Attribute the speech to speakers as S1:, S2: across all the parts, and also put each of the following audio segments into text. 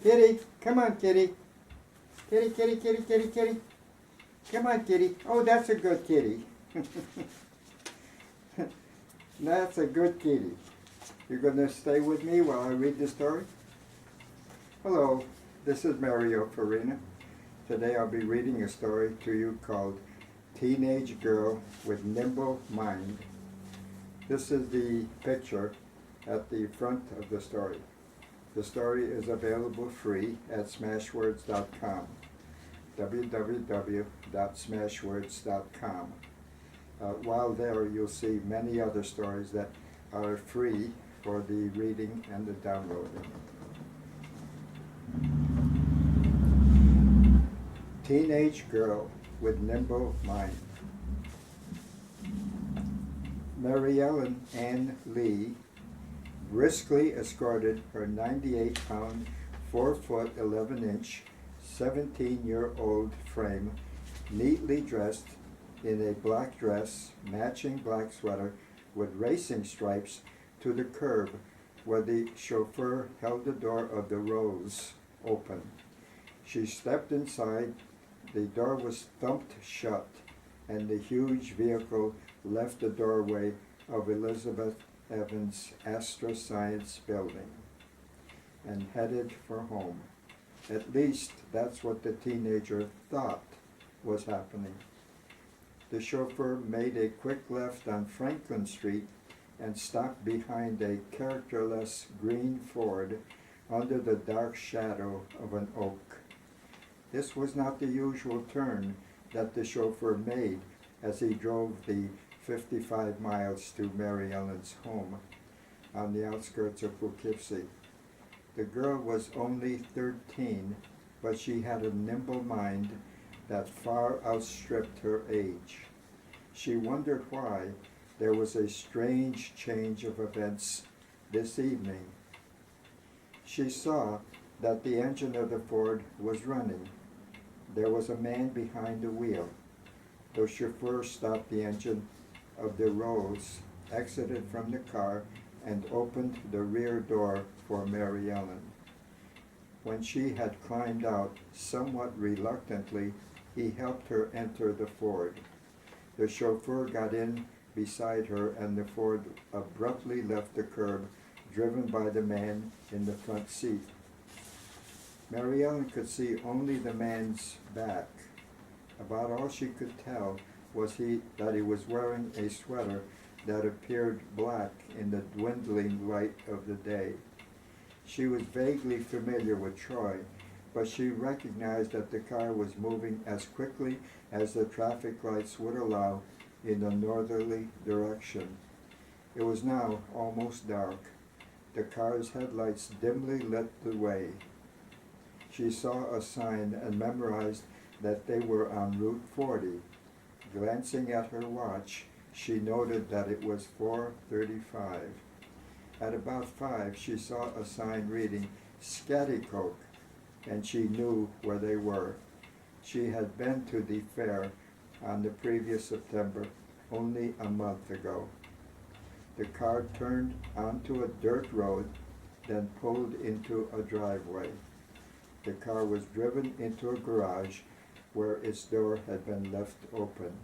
S1: Kitty, come on, kitty. Kitty, kitty, kitty, kitty, kitty. Come on, kitty. Oh, that's a good kitty. That's a good kitty. You're going to stay with me while I read the story? Hello, this is Mario Farina. Today I'll be reading a story to you called Teenage Girl with Nimble Mind. This is the picture at the front of the story. The story is available free at smashwords.com, www.smashwords.com. While there, you'll see many other stories that are free for the reading and the downloading. Teenage Girl with Nimble Mind. Mary Ellen Ann Lee briskly escorted her 98-pound, 4-foot 11-inch, 17-year-old frame, neatly dressed in a black dress, matching black sweater with racing stripes, to the curb where the chauffeur held the door of the Rose open. She stepped inside, the door was thumped shut, and the huge vehicle left the doorway of Elizabeth Evans' Astra Science building and headed for home. At least that's what the teenager thought was happening. The chauffeur made a quick left on Franklin Street and stopped behind a characterless green Ford under the dark shadow of an oak. This was not the usual turn that the chauffeur made as he drove the 55 miles to Mary Ellen's home on the outskirts of Poughkeepsie. The girl was only 13, but she had a nimble mind that far outstripped her age. She wondered why there was a strange change of events this evening. She saw that the engine of the Ford was running. There was a man behind the wheel. The chauffeur stopped the engine of the Rose, exited from the car, and opened the rear door for Mary Ellen. When she had climbed out, somewhat reluctantly, he helped her enter the Ford. The chauffeur got in beside her, and the Ford abruptly left the curb, driven by the man in the front seat. Mary Ellen could see only the man's back. About all she could tell was that he was wearing a sweater that appeared black in the dwindling light of the day. She was vaguely familiar with Troy, but she recognized that the car was moving as quickly as the traffic lights would allow in a northerly direction. It was now almost dark. The car's headlights dimly lit the way. She saw a sign and memorized that they were on Route 40. Glancing at her watch, she noted that it was 4:35. At about 5, she saw a sign reading Scattycoke, and she knew where they were. She had been to the fair on the previous September, only a month ago. The car turned onto a dirt road, then pulled into a driveway. The car was driven into a garage where its door had been left open.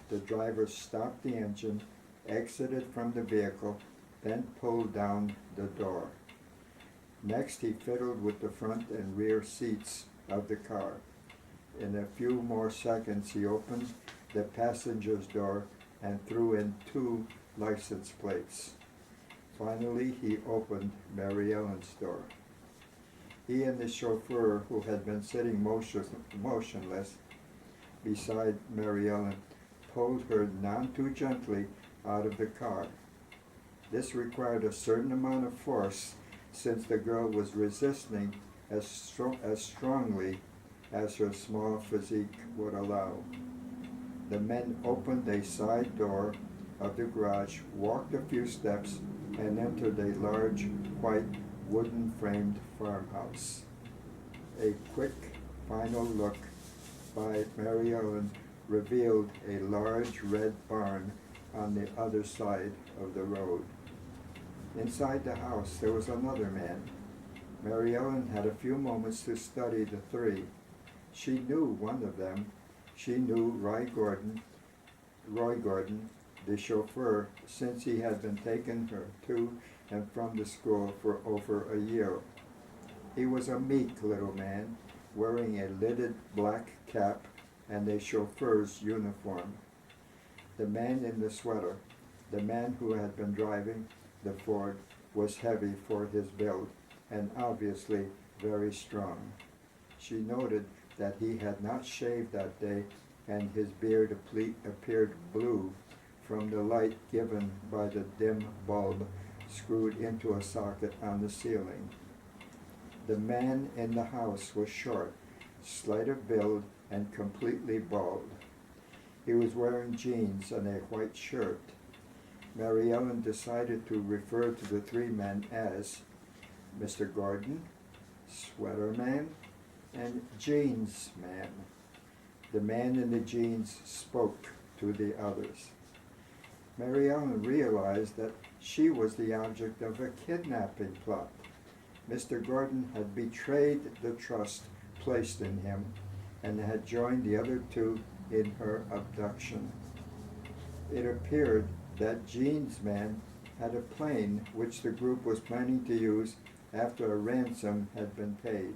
S1: The driver stopped the engine, exited from the vehicle, then pulled down the door. Next, he fiddled with the front and rear seats of the car. In a few more seconds, he opened the passenger's door and threw in 2 license plates. Finally, he opened Mary Ellen's door. He and the chauffeur, who had been sitting motionless beside Mary Ellen, pulled her none too gently out of the car. This required a certain amount of force, since the girl was resisting as strongly as her small physique would allow. The men opened a side door of the garage, walked a few steps, and entered a large, white, wooden-framed farmhouse. A quick, final look by Mary Ellen revealed a large red barn on the other side of the road. Inside the house there was another man. Mary Ellen had a few moments to study the three. She knew one of them. She knew Roy Gordon, the chauffeur, since he had been taking her to and from the school for over a year. He was a meek little man, wearing a lidded black cap and a chauffeur's uniform. The man in the sweater, the man who had been driving the Ford, was heavy for his build and obviously very strong. She noted that he had not shaved that day, and his beard appeared blue from the light given by the dim bulb screwed into a socket on the ceiling. The man in the house was short, slight of build, and completely bald. He was wearing jeans and a white shirt. Mary Ellen decided to refer to the three men as Mr. Gordon, Sweater Man, and Jeans Man. The man in the jeans spoke to the others. Mary Ellen realized that she was the object of a kidnapping plot. Mr. Gordon had betrayed the trust placed in him and had joined the other two in her abduction. It appeared that Jeans Man had a plane which the group was planning to use after a ransom had been paid.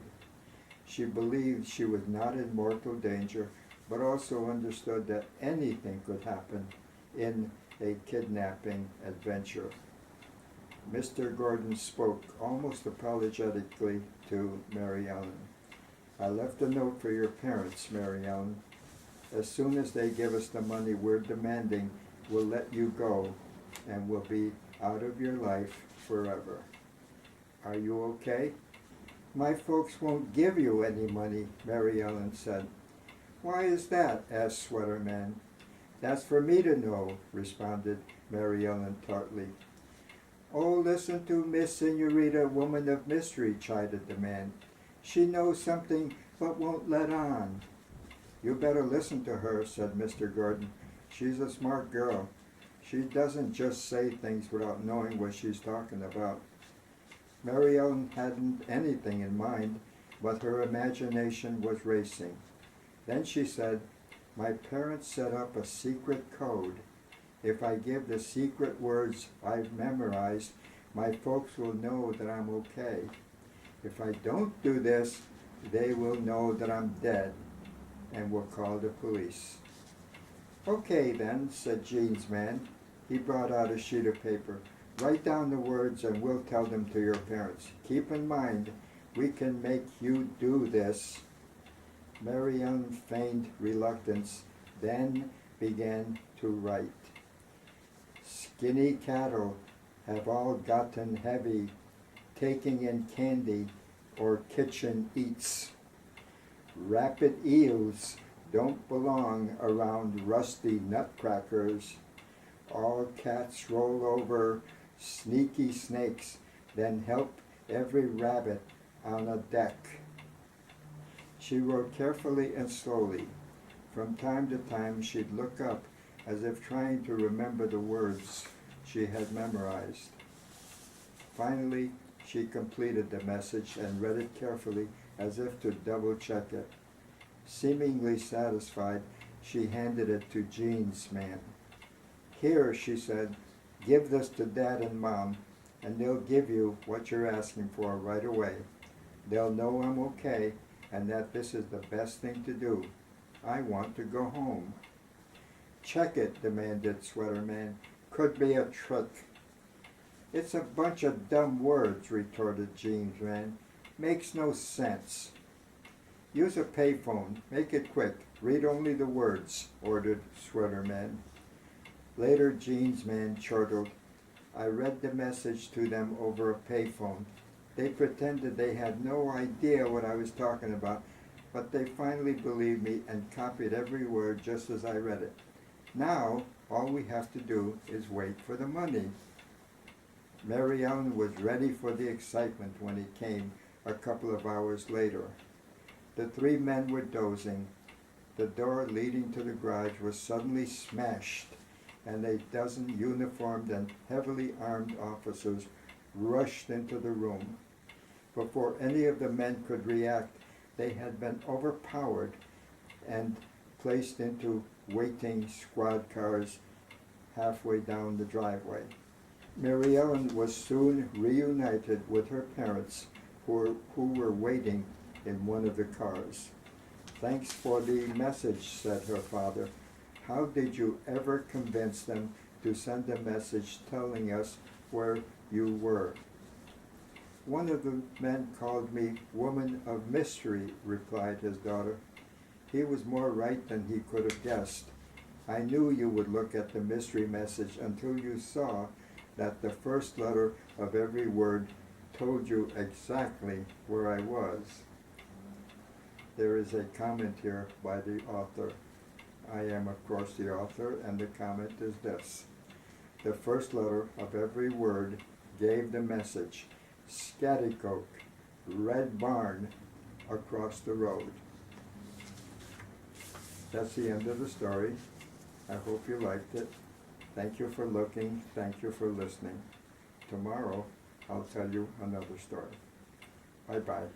S1: She believed she was not in mortal danger, but also understood that anything could happen in a kidnapping adventure. Mr. Gordon spoke almost apologetically to Mary Ellen. "I left a note for your parents, Mary Ellen. As soon as they give us the money we're demanding, we'll let you go and we'll be out of your life forever. Are you okay?" "My folks won't give you any money," Mary Ellen said. "Why is that?" asked Sweater Man. "That's for me to know," responded Mary Ellen tartly. "Oh, listen to Miss Senorita, woman of mystery," chided the man. "She knows something but won't let on." "You better listen to her," said Mr. Gordon. "She's a smart girl. She doesn't just say things without knowing what she's talking about." Mary Ellen hadn't anything in mind, but her imagination was racing. Then she said, "My parents set up a secret code. If I give the secret words I've memorized, my folks will know that I'm okay. If I don't do this, they will know that I'm dead and will call the police." "Okay then," said Jeans Man. He brought out a sheet of paper. "Write down the words and we'll tell them to your parents. Keep in mind, we can make you do this." Mary Ellen feigned reluctance, then began to write. "Skinny cattle have all gotten heavy, taking in candy or kitchen eats. Rapid eels don't belong around rusty nutcrackers. All cats roll over sneaky snakes, then help every rabbit on a deck." She wrote carefully and slowly. From time to time she'd look up as if trying to remember the words she had memorized. Finally, she completed the message and read it carefully as if to double-check it. Seemingly satisfied, she handed it to Jeans Man. "Here," she said, "give this to Dad and Mom, and they'll give you what you're asking for right away. They'll know I'm okay and that this is the best thing to do. I want to go home." "Check it," demanded Sweater Man. "Could be a trick." "It's a bunch of dumb words," retorted Jeans Man. "Makes no sense." "Use a payphone. Make it quick. Read only the words," ordered Sweater Man. Later, Jeans Man chortled, "I read the message to them over a payphone. They pretended they had no idea what I was talking about, but they finally believed me and copied every word just as I read it. Now, all we have to do is wait for the money." Mary Ellen was ready for the excitement when it came a couple of hours later. The three men were dozing. The door leading to the garage was suddenly smashed, and a dozen uniformed and heavily armed officers rushed into the room. Before any of the men could react, they had been overpowered and placed into waiting squad cars halfway down the driveway. Mary Ellen was soon reunited with her parents, who were waiting in one of the cars. "Thanks for the message," said her father. "How did you ever convince them to send a message telling us where you were?" "One of the men called me woman of mystery," replied his daughter. "He was more right than he could have guessed. I knew you would look at the mystery message until you saw that the first letter of every word told you exactly where I was." There is a comment here by the author. I am, of course, the author, and the comment is this: "The first letter of every word gave the message, Scattycoke, Red Barn, across the road." That's the end of the story. I hope you liked it. Thank you for looking. Thank you for listening. Tomorrow, I'll tell you another story. Bye-bye.